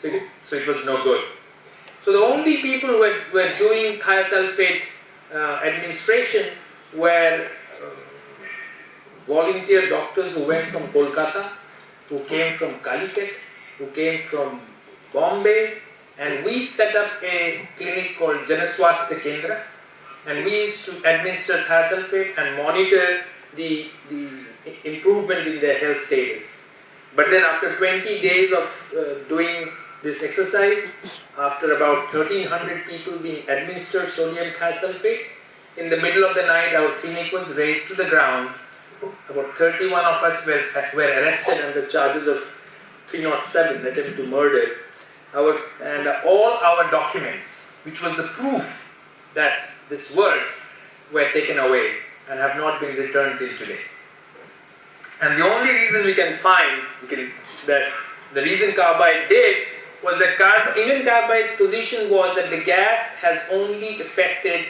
So it was no good. So the only people who were doing thiosulfate administration were volunteer doctors who went from Kolkata, who came from Calicut, who came from Bombay, and we set up a clinic called Janaswasthya Kendra, and we used to administer thiosulfate and monitor the improvement in their health status. But then after 20 days of doing this exercise, after about 1,300 people being administered sodium thiosulfate, in the middle of the night our clinic was razed to the ground. About 31 of us were arrested under charges of 307, attempt to murder. And all our documents, which was the proof that this works, were taken away and have not been returned till today. And the only reason we can find that the reason carbide did was that Indian carbide's position was that the gas has only affected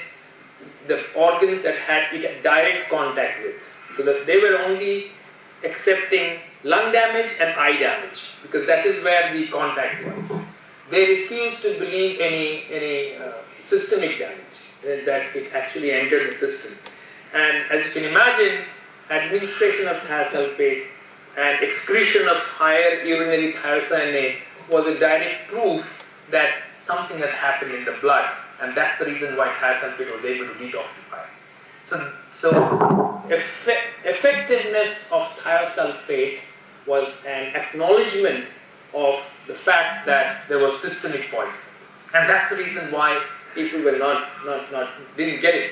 the organs that it had direct contact with. So that they were only accepting lung damage and eye damage, because that is where the contact was. They refused to believe any systemic damage, that it actually entered the system. And as you can imagine, administration of thiosulfate and excretion of higher urinary thiocyanate was a direct proof that something had happened in the blood, and that's the reason why thiosulfate was able to detoxify. So effectiveness of thiosulfate was an acknowledgement of the fact that there was systemic poison, and that's the reason why people were didn't get it,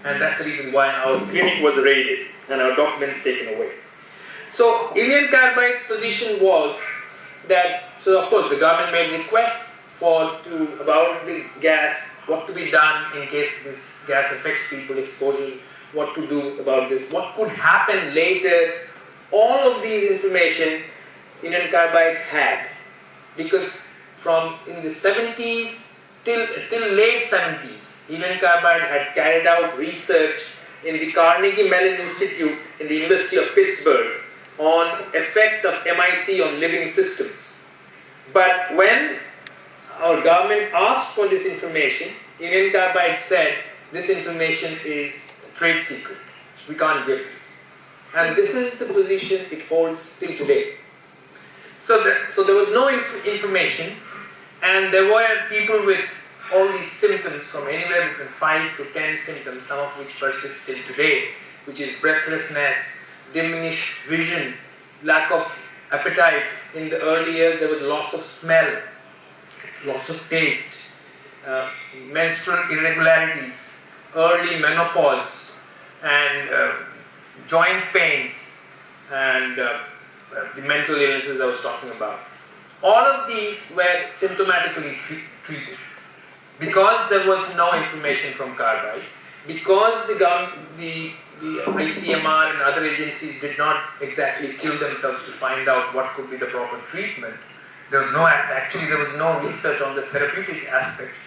and that's the reason why our clinic was raided and our documents taken away. So Indian Carbide's position was that, so of course the government made requests about the gas, what to be done in case this gas affects people, exposure, what to do about this, what could happen later. All of these information Indian Carbide had, because from in the 70s till late 70s, Indian Carbide had carried out research in the Carnegie Mellon Institute in the University of Pittsburgh on effect of MIC on living systems. But when our government asked for this information, Indian Carbide said this information is trade secret. We can't give this. And this is the position it holds till today. So there was no information, and there were people with all these symptoms from anywhere between 5 to 10 symptoms, some of which persist till today, which is breathlessness, diminished vision, lack of appetite. In the early years there was loss of smell, loss of taste, menstrual irregularities, early menopause, and joint pains, and the mental illnesses I was talking about. All of these were symptomatically treated. Because there was no information from Carbide, because the ICMR and other agencies did not exactly kill themselves to find out what could be the proper treatment, there was no research on the therapeutic aspects.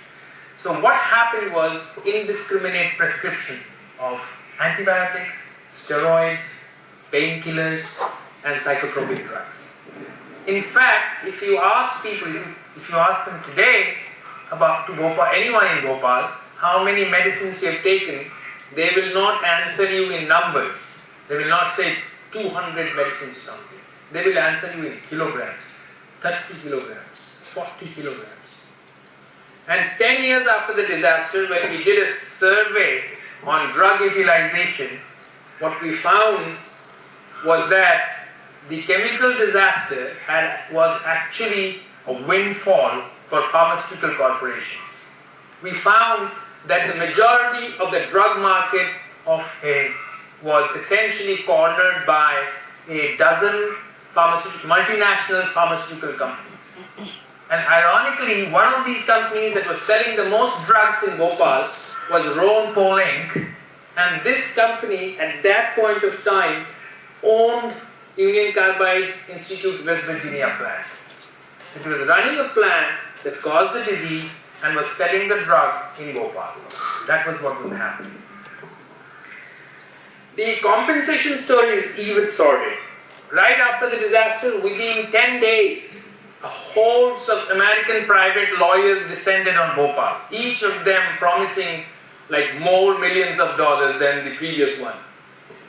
So what happened was indiscriminate prescription of antibiotics, steroids, painkillers, and psychotropic drugs. In fact, if you ask people, if you ask them today about Bhopal, anyone in Bhopal, how many medicines you have taken, they will not answer you in numbers. They will not say 200 medicines or something. They will answer you in kilograms, 30 kilograms, 40 kilograms. And 10 years after the disaster, when we did a survey on drug utilization, what we found was that the chemical disaster was actually a windfall for pharmaceutical corporations. We found that the majority of the drug market was essentially cornered by a dozen multinational pharmaceutical companies. And ironically, one of these companies that was selling the most drugs in Bhopal was Ronpol Inc. And this company, at that point of time, owned Indian Carbide's Institute West Virginia plant. It was running a plant that caused the disease and was selling the drug in Bhopal. That was what was happening. The compensation story is even sordid. Right after the disaster, within 10 days, a hordes of American private lawyers descended on Bhopal, each of them promising like more millions of dollars than the previous one.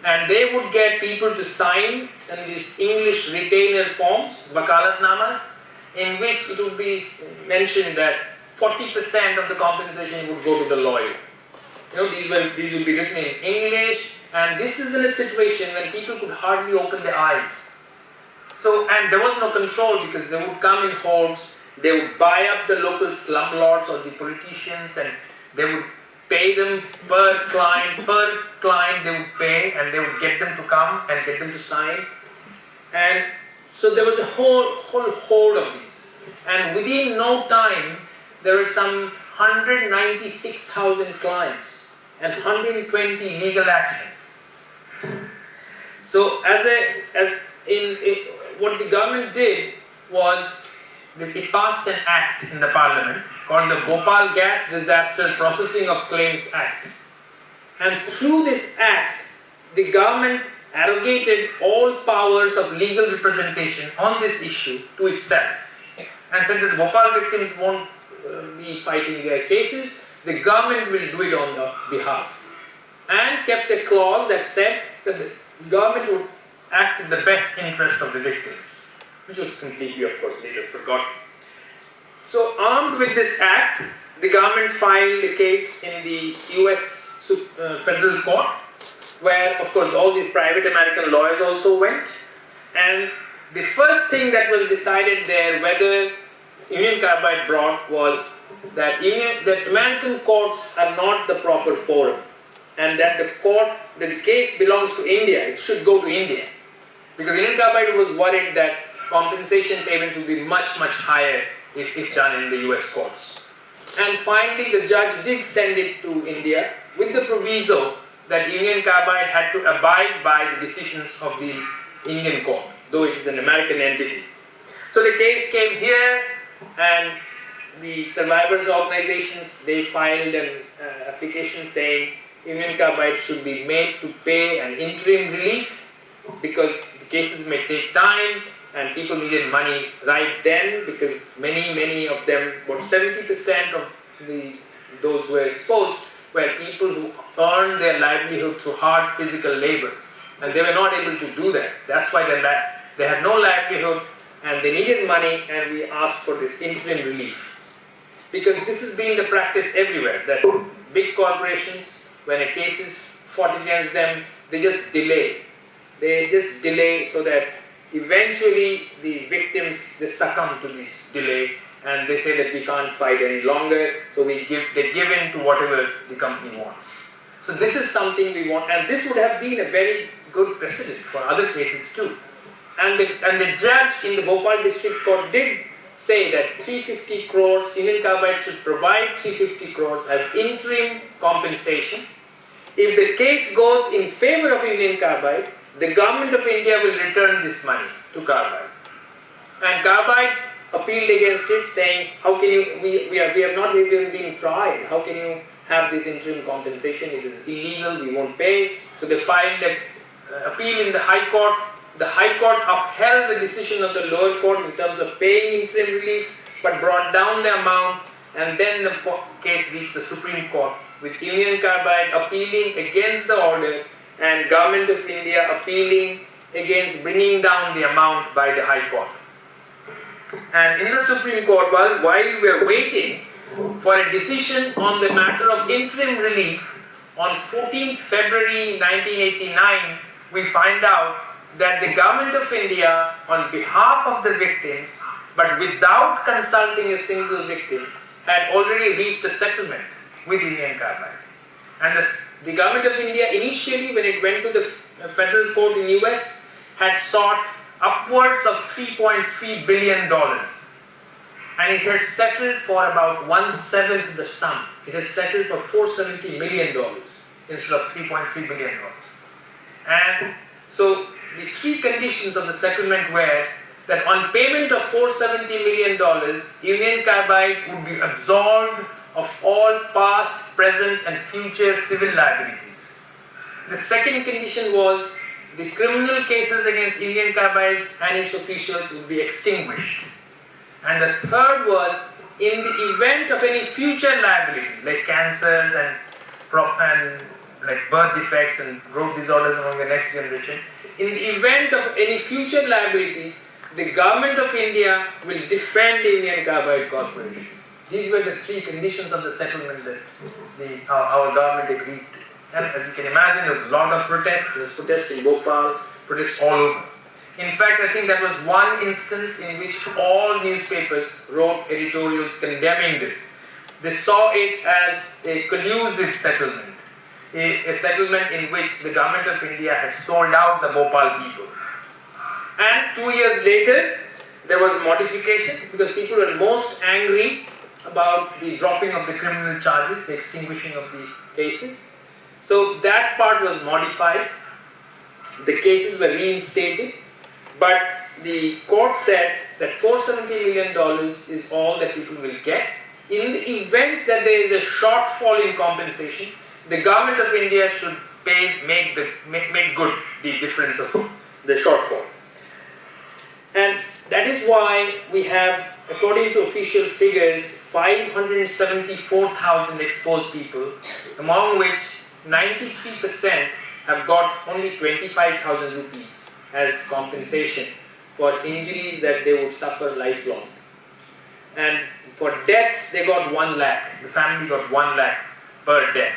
And they would get people to sign in these English retainer forms, vakalatnamas, in which it would be mentioned that 40% of the compensation would go to the lawyer. These will be written in English, and this is in a situation when people could hardly open their eyes. So, and there was no control because they would come in hordes, they would buy up the local slumlords or the politicians, and they would pay them per client they would pay, and they would get them to come and get them to sign. And so there was a whole horde of these. And within no time, there were some 196,000 clients and 120 legal actions. So what the government did was that it passed an act in the parliament called the Bhopal Gas Disaster Processing of Claims Act. And through this act, the government arrogated all powers of legal representation on this issue to itself and said that the Bhopal victims won't be fighting their cases, the government will do it on their behalf. And kept a clause that said that the government would act in the best interest of the victims, which was completely, of course, later forgotten. So, armed with this act, the government filed a case in the US federal court, where, of course, all these private American lawyers also went. And the first thing that was decided there, whether Union Carbide brought, was that American courts are not the proper forum, and that the case belongs to India. It should go to India, because Union Carbide was worried that compensation payments would be much, much higher if done in the US courts. And finally, the judge did send it to India with the proviso that Union Carbide had to abide by the decisions of the Indian court, though it is an American entity. So the case came here, and the survivors' organizations, they filed an application saying Union Carbide should be made to pay an interim relief because the cases may take time and people needed money right then, because many of them, about 70% of those who were exposed were people who earned their livelihood through hard physical labor, and they were not able to do that. That's why they had no livelihood and they needed money, and we asked for this interim relief. Because this has been the practice everywhere, that big corporations, when a case is fought against them, they just delay. They just delay so that eventually the victims, they succumb to this delay, and they say that we can't fight any longer, so they give in to whatever the company wants. So this is something we want, and this would have been a very good precedent for other cases too. And the judge in the Bhopal District Court did say that 350 crores, Union Carbide should provide 350 crores as interim compensation. If the case goes in favor of Union Carbide, the government of India will return this money to Carbide. And Carbide appealed against it, saying, how can you, we have not even been tried, how can you have this interim compensation? It is illegal, we won't pay. So they filed an appeal in the High Court. The High Court upheld the decision of the lower court in terms of paying interim relief, but brought down the amount, and then the case reached the Supreme Court, with Union Carbide appealing against the order and Government of India appealing against bringing down the amount by the High Court. And in the Supreme Court, while we were waiting for a decision on the matter of interim relief, on 14th February 1989, we find out that the Government of India, on behalf of the victims, but without consulting a single victim, had already reached a settlement with Union Carbide. And the Government of India initially, when it went to the federal court in US, had sought upwards of $3.3 billion. And it had settled for about 1/7 the sum. It had settled for $470 million instead of $3.3 billion. And so the three conditions of the settlement were that on payment of $470 million, Union Carbide would be absolved of all past, present and future civil liabilities. The second condition was the criminal cases against Union Carbide and its officials would be extinguished. And the third was, in the event of any future liability, like cancers and like birth defects and growth disorders among the next generation, in the event of any future liabilities, the government of India will defend the Indian Carbide Corporation. These were the three conditions of the settlement that our government agreed to. And as you can imagine, there was a lot of protests. There was protests in Bhopal, protests all over. In fact, I think that was one instance in which all newspapers wrote editorials condemning this. They saw it as a collusive settlement, a settlement in which the government of India had sold out the Bhopal people. And 2 years later, there was a modification because people were most angry about the dropping of the criminal charges, the extinguishing of the cases. So that part was modified. The cases were reinstated, but the court said that $470 million is all that people will get. In the event that there is a shortfall in compensation, the government of India should make good the difference of the shortfall. And that is why we have, according to official figures, 574,000 exposed people, among which 93% have got only 25,000 rupees as compensation for injuries that they would suffer lifelong. And for deaths, they got 1 lakh. The family got 1 lakh per death.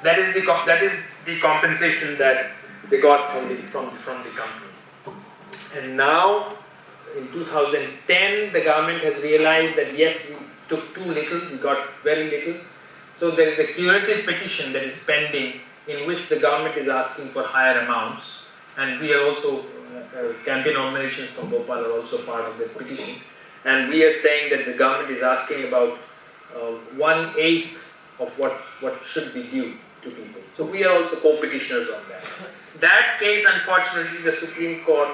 That is the compensation that they got from the company. And now, in 2010, the government has realized that yes, we took too little, we got very little. So there is a curative petition that is pending in which the government is asking for higher amounts. And we are also, campaign organizations from Bhopal are also part of this petition. And we are saying that the government is asking about 1/8 of what should be due to people. So we are also co-petitioners on that. That case, unfortunately, the Supreme Court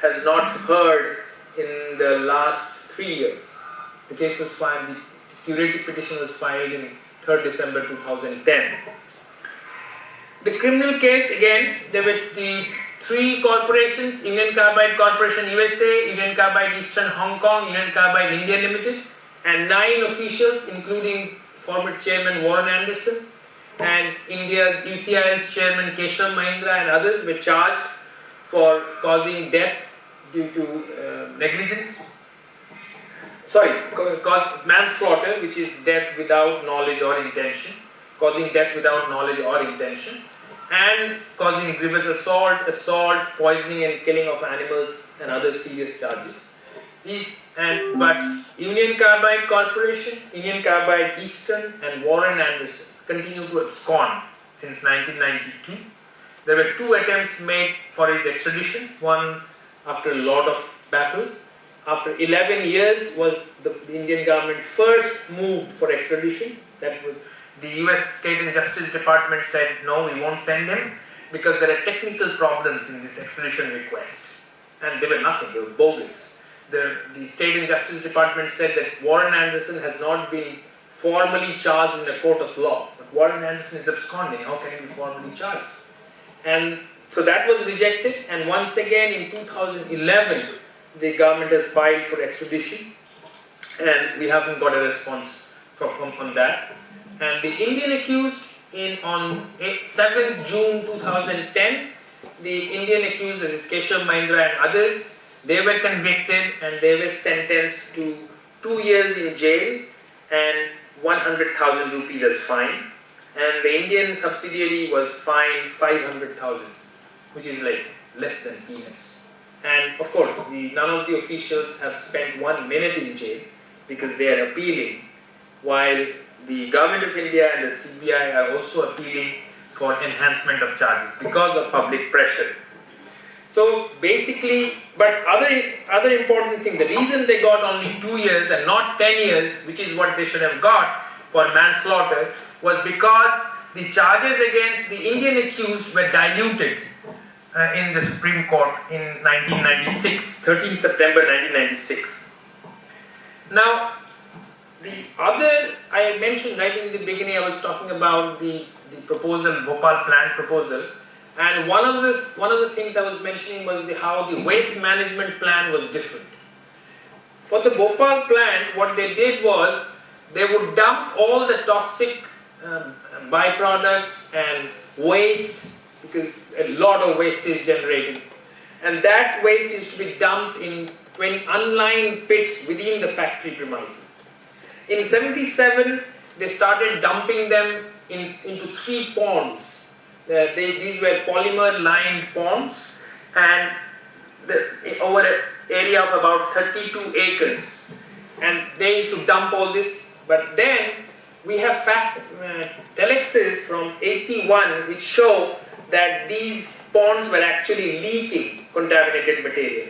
has not heard in the last 3 years. The case was filed, the curative petition was filed in 3rd December 2010. The criminal case, again, there were the 3 corporations: Indian Carbide Corporation USA, Indian Carbide Eastern Hong Kong, Indian Carbide India Limited, and 9 officials, including former chairman Warren Anderson and India's UCIL's chairman Keshav Mahindra and others, were charged for causing death due to negligence. Manslaughter, which is death without knowledge or intention, causing death without knowledge or intention, and causing grievous assault, poisoning and killing of animals and other serious charges. But Union Carbide Corporation, Indian Carbide Eastern and Warren Anderson continue to abscond since 1992. There were 2 attempts made for his extradition, one after a lot of battle. After 11 years was the Indian government first moved for extradition. That was the US State and Justice Department said, no, we won't send him because there are technical problems in this extradition request. And they were nothing, they were bogus. The State and Justice Department said that Warren Anderson has not been formally charged in a court of law. But Warren Anderson is absconding, how can he be formally charged? And so that was rejected, and once again in 2011, the government has filed for extradition, and we haven't got a response from that. And the Indian accused, on 7th June 2010, the Indian accused, that is Keshav Mahindra and others, they were convicted and they were sentenced to 2 years in jail and 100,000 rupees as fine. And the Indian subsidiary was fined 500,000, which is like less than peanuts. And of course, none of the officials have spent 1 minute in jail because they are appealing, while the government of India and the CBI are also appealing for enhancement of charges because of public pressure. So basically, but other important thing, the reason they got only 2 years and not 10 years, which is what they should have got for manslaughter, was because the charges against the Indian accused were diluted in the Supreme Court in 1996, 13 September 1996. Now, the other, I mentioned right in the beginning, I was talking about the proposal, Bhopal plan proposal, and one of the things I was mentioning was how the waste management plan was different. For the Bhopal plant, what they did was they would dump all the toxic byproducts and waste, because a lot of waste is generated, and that waste is to be dumped in 20 unlined pits within the factory premises. In 77, they started dumping them into 3 ponds. These were polymer-lined ponds, and over an area of about 32 acres. And they used to dump all this. But then we have telexes from 81 which show that these ponds were actually leaking contaminated material.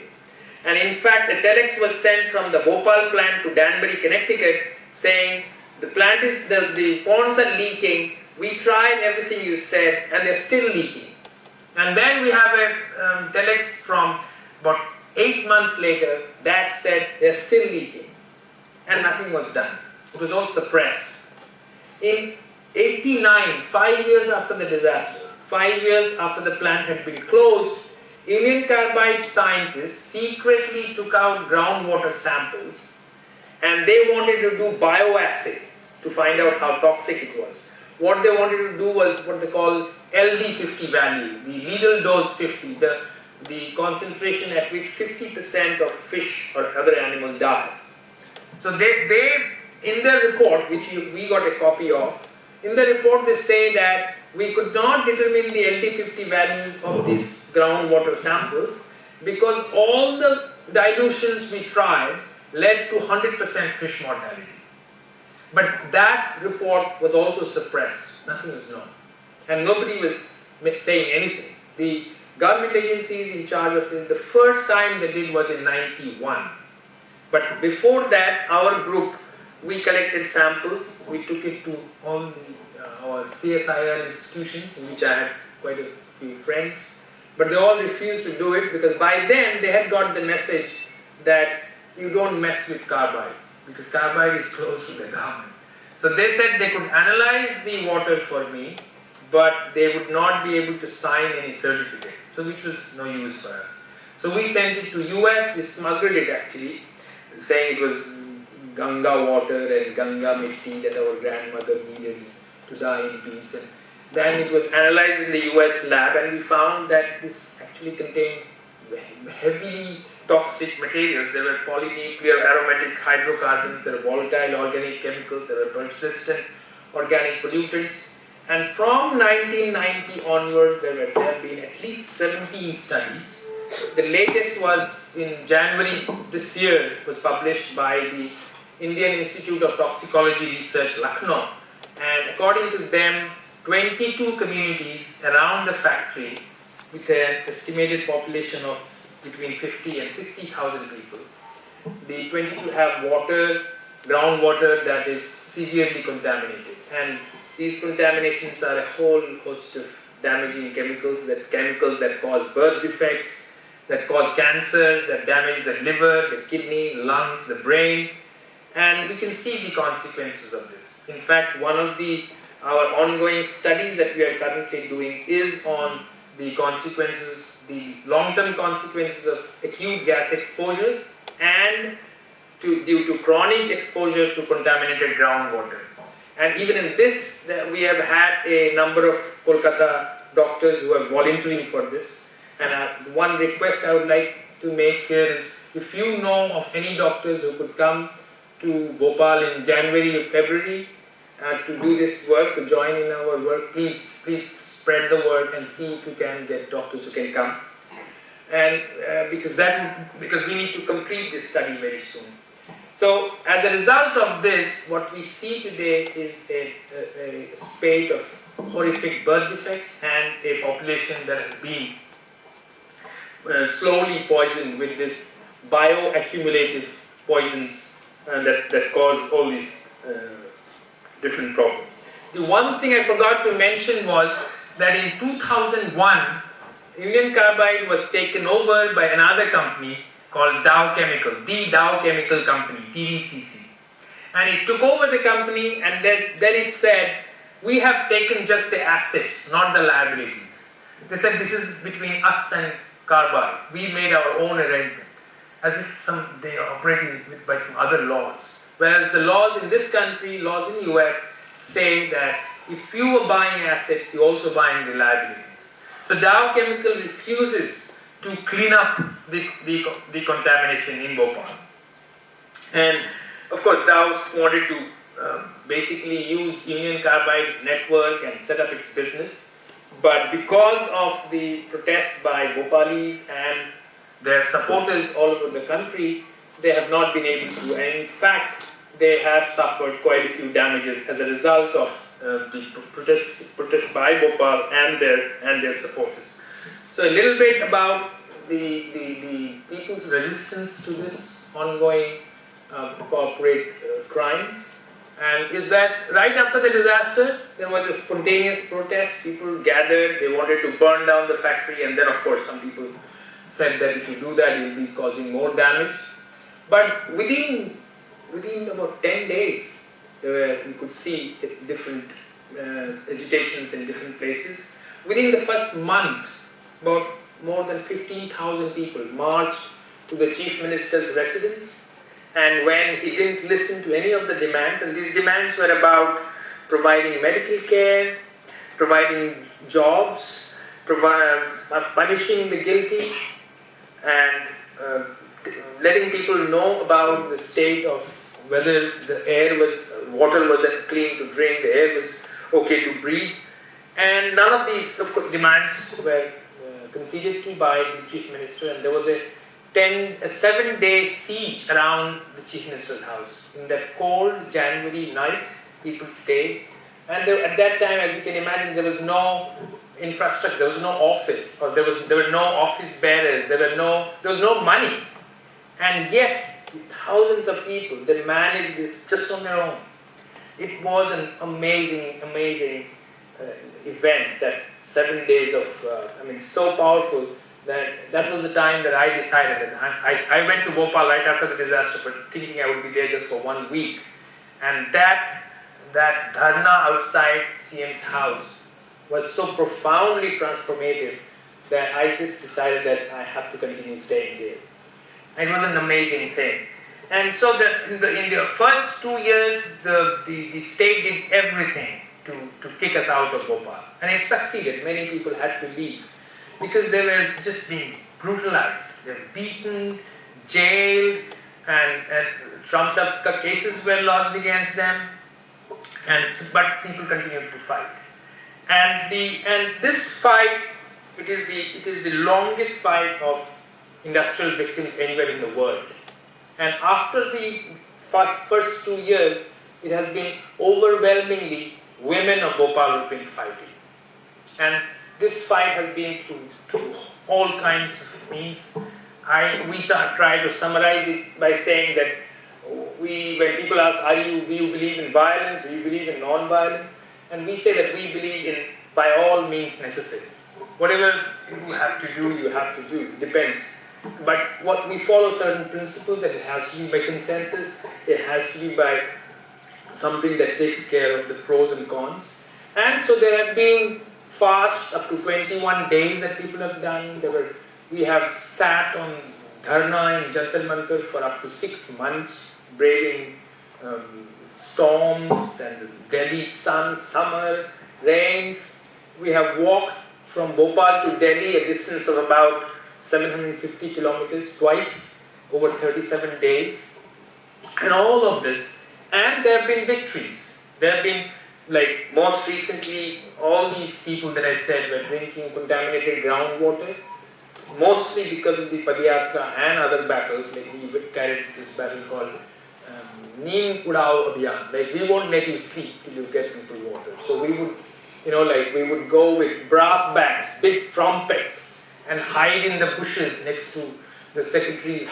And in fact, a telex was sent from the Bhopal plant to Danbury, Connecticut, saying the ponds are leaking. We tried everything you said, and they're still leaking. And then we have a telex from about 8 months later that said they're still leaking, and nothing was done. It was all suppressed. In 89, 5 years after the disaster, 5 years after the plant had been closed, Union Carbide scientists secretly took out groundwater samples, and they wanted to do bioassay to find out how toxic it was. What they wanted to do was what they call LD50 value, the legal dose 50, the concentration at which 50% of fish or other animals die. So they in their report, which we got a copy of, in the report they say that we could not determine the LD50 values of these groundwater samples because all the dilutions we tried led to 100% fish mortality. But that report was also suppressed. Nothing was known. And nobody was saying anything. The government agencies in charge of it, the first time they did was in 91. But before that, our group, we collected samples. We took it to all our CSIR institutions, in which I had quite a few friends. But they all refused to do it because by then they had got the message that you don't mess with carbide, because carbide is close to the government. So they said they could analyze the water for me, but they would not be able to sign any certificate, so which was no use for us. So we sent it to US, we smuggled it actually, saying it was Ganga water and Ganga mitti that our grandmother needed to die in peace. And then it was analyzed in the US lab, and we found that this actually contained heavily toxic materials. There were polynuclear aromatic hydrocarbons, there were volatile organic chemicals, there were persistent organic pollutants. And from 1990 onwards, there have been at least 17 studies. The latest was in January this year, was published by the Indian Institute of Toxicology Research, Lucknow. And according to them, 22 communities around the factory with an estimated population of between 50 and 60,000 people. The 22 have water, groundwater that is severely contaminated. And these contaminations are a whole host of damaging chemicals that cause birth defects, that cause cancers, that damage the liver, the kidney, lungs, the brain. And we can see the consequences of this. In fact, one of our ongoing studies that we are currently doing is on the consequences, the long-term consequences of acute gas exposure and due to chronic exposure to contaminated groundwater. And even in this, we have had a number of Kolkata doctors who are volunteering for this. And one request I would like to make here is, if you know of any doctors who could come to Bhopal in January or February to do this work, to join in our work, please spread the word and see if you can get doctors who can come. And because we need to complete this study very soon. So as a result of this, what we see today is a spate of horrific birth defects and a population that has been slowly poisoned with this bioaccumulative poisons that cause all these different problems. The one thing I forgot to mention was that in 2001, Union Carbide was taken over by another company called Dow Chemical, the Dow Chemical Company, TDCC. And it took over the company, and then it said, we have taken just the assets, not the liabilities. They said this is between us and Carbide. We made our own arrangement. as if they are operating by some other laws. Whereas the laws in this country, laws in the US, say that if you are buying assets, you're also buying the liabilities. So Dow Chemical refuses to clean up the contamination in Bhopal. And of course, Dow wanted to basically use Union Carbide's network and set up its business. But because of the protests by Bhopalis and their supporters all over the country, they have not been able to. And in fact, they have suffered quite a few damages as a result of the protests by Bhopal and their supporters. So a little bit about the people's resistance to this ongoing corporate crimes. And is that right after the disaster, there was a spontaneous protest, people gathered, they wanted to burn down the factory, and then of course some people said that if you do that, you'll be causing more damage. But within about 10 days, you could see different agitations in different places. Within the first month, about more than 15,000 people marched to the Chief Minister's residence. And when he didn't listen to any of the demands, and these demands were about providing medical care, providing jobs, punishing the guilty, and letting people know about the state of whether the water was clean to drink, the air was okay to breathe. And none of these, of course, demands were conceded to by the Chief Minister, and there was a 7-day siege around the Chief Minister's house. In that cold January night, people stayed. And at that time, as you can imagine, there was no infrastructure, there was no office, or there were no office bearers, there was no money. And yet, thousands of people, they managed this just on their own. It was an amazing event, that 7 days of, so powerful, that was the time that I decided that I went to Bhopal right after the disaster, but thinking I would be there just for 1 week. And that dharna outside CM's house was so profoundly transformative that I just decided that I have to continue staying there. It was an amazing thing. And so in the first 2 years, the state did everything to kick us out of Bhopal. And it succeeded. Many people had to leave, because they were just being brutalized. They were beaten, jailed, and trumped up cases were lodged against them. But people continued to fight. And this fight, it is the longest fight of industrial victims anywhere in the world. And after the first 2 years, it has been overwhelmingly women of Bhopal who've been fighting. And this fight has been through all kinds of means. We try to summarize it by saying that when people ask, do you believe in violence, do you believe in non-violence? And we say that we believe in by all means necessary. Whatever you have to do, it depends. But what we follow certain principles, that it has to be by consensus, it has to be by something that takes care of the pros and cons. And so there have been fasts up to 21 days that people have done. We have sat on dharna in Jantar Mantar for up to 6 months, braving storms and the Delhi sun, summer, rains. We have walked from Bhopal to Delhi, a distance of about 750 kilometers twice, over 37 days. And all of this, and there have been victories. There have been, like most recently, all these people that I said were drinking contaminated groundwater, mostly because of the Padayatra and other battles. Like we carried this battle called Neem Udao Abhiyan. Like we won't let you sleep till you get people water. So we would, we would go with brass bands, big trumpets, and hide in the bushes next to the secretaries'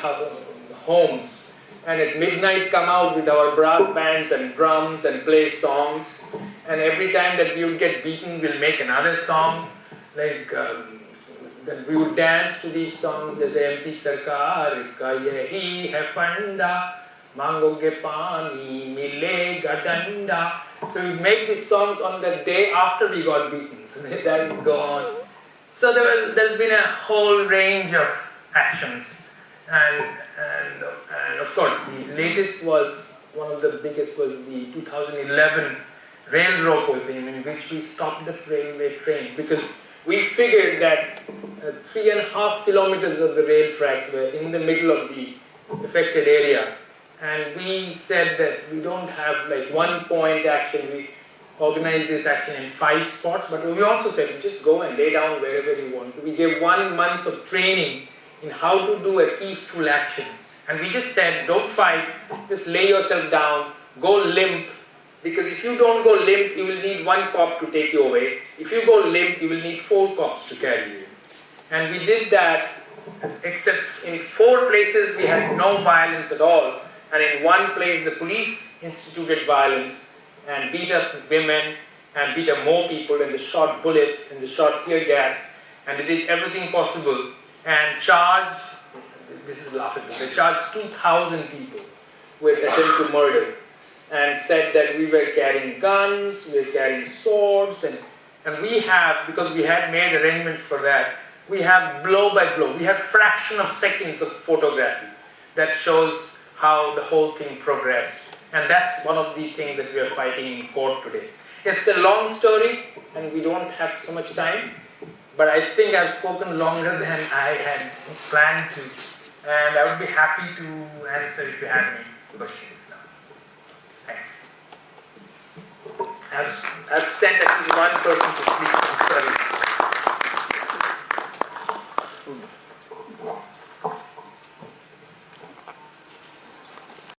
homes. And at midnight come out with our brass bands and drums and play songs. And every time that we would get beaten, we'll make another song. Then we would dance to these songs. There's MP Sarkar ka yahi hai fanda, mangoge pani milega danda. So we would make these songs on the day after we got beaten. So that would go on. So there's been a whole range of actions. And and of course, the latest was, one of the biggest was the 2011 rail rope in which we stopped the railway trains, because we figured that 3.5 kilometers of the rail tracks were in the middle of the affected area, and we said that we don't have like one point action. We organize this action in 5 spots, but we also said just go and lay down wherever you want. We gave 1 month of training in how to do a peaceful action, and we just said don't fight, just lay yourself down, go limp, because if you don't go limp, you will need 1 cop to take you away. If you go limp, you will need 4 cops to carry you. And we did that, except in 4 places we had no violence at all, and in 1 place the police instituted violence and beat up women and beat up more people, and they shot bullets and they shot tear gas, and they did everything possible and charged, this is laughable, they charged 2,000 people with attempt to murder and said that we were carrying guns, we were carrying swords, and we have, because we had made arrangements for that, we have blow by blow, we have fraction of seconds of photography that shows how the whole thing progressed. And that's one of the things that we are fighting in court today. It's a long story and we don't have so much time, but I think I've spoken longer than I had planned to, and I would be happy to answer if you have any questions now. Thanks. I've sent at least 1 person to sleep.